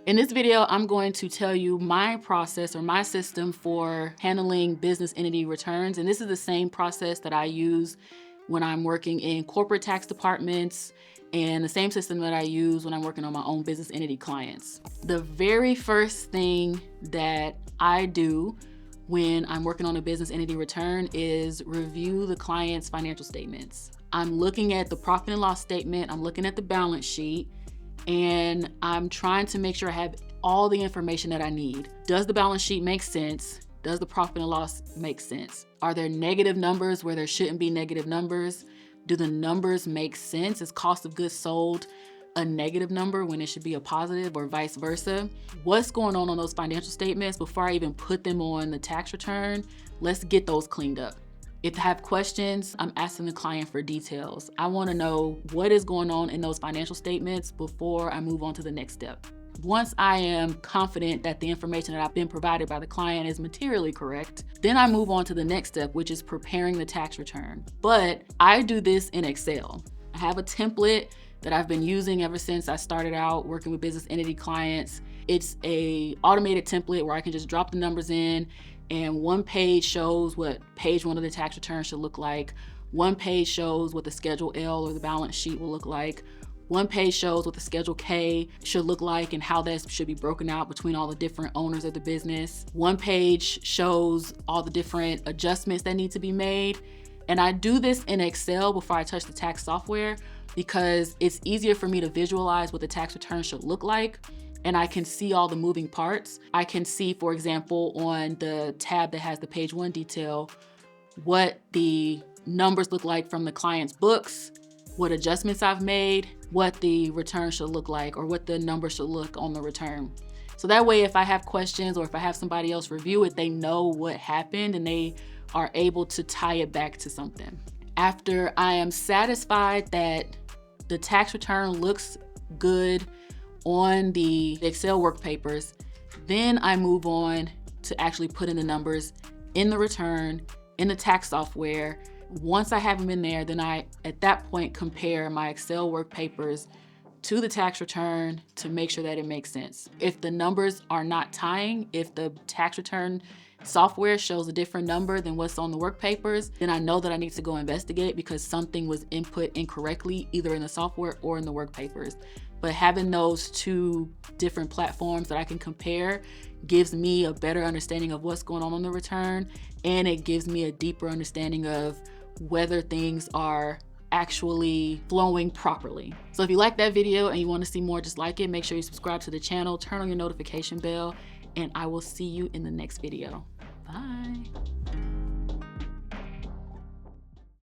In this video, I'm going to tell you my process or my system for handling business entity returns. And this is the same process that I use when I'm working in corporate tax departments and the same system that I use when I'm working on my own business entity clients. The very first thing that I do when I'm working on a business entity return is review the client's financial statements. I'm looking at the profit and loss statement, I'm looking at the balance sheet, and I'm trying to make sure I have all the information that I need. Does the balance sheet make sense? Does the profit and loss make sense? Are there negative numbers where there shouldn't be negative numbers? Do the numbers make sense? Is cost of goods sold a negative number when it should be a positive, or vice versa? What's going on those financial statements before I even put them on the tax return? Let's get those cleaned up. If I have questions, I'm asking the client for details. I want to know what is going on in those financial statements before I move on to the next step. Once I am confident that the information that I've been provided by the client is materially correct, then I move on to the next step, which is preparing the tax return. But I do this in Excel. I have a template that I've been using ever since I started out working with business entity clients. It's an automated template where I can just drop the numbers in, and one page shows what page one of the tax return should look like. One page shows what the Schedule L or the balance sheet will look like. One page shows what the Schedule K should look like and how that should be broken out between all the different owners of the business. One page shows all the different adjustments that need to be made. And I do this in Excel before I touch the tax software because it's easier for me to visualize what the tax return should look like, and I can see all the moving parts. I can see, for example, on the tab that has the page one detail, what the numbers look like from the client's books, what adjustments I've made, what the return should look like, or what the number should look on the return. So that way, if I have questions or if I have somebody else review it, they know what happened and they are able to tie it back to something. After I am satisfied that the tax return looks good on the Excel work papers, then I move on to actually put in the numbers in the return, in the tax software. Once I have them in there, then I, at that point, compare my Excel work papers to the tax return to make sure that it makes sense. If the numbers are not tying, if the tax return software shows a different number than what's on the work papers, then I know that I need to go investigate because something was input incorrectly, either in the software or in the work papers. But having those two different platforms that I can compare gives me a better understanding of what's going on the return, and it gives me a deeper understanding of whether things are actually flowing properly. So if you like that video and you want to see more just like it, make sure you subscribe to the channel, turn on your notification bell, and I will see you in the next video. Bye.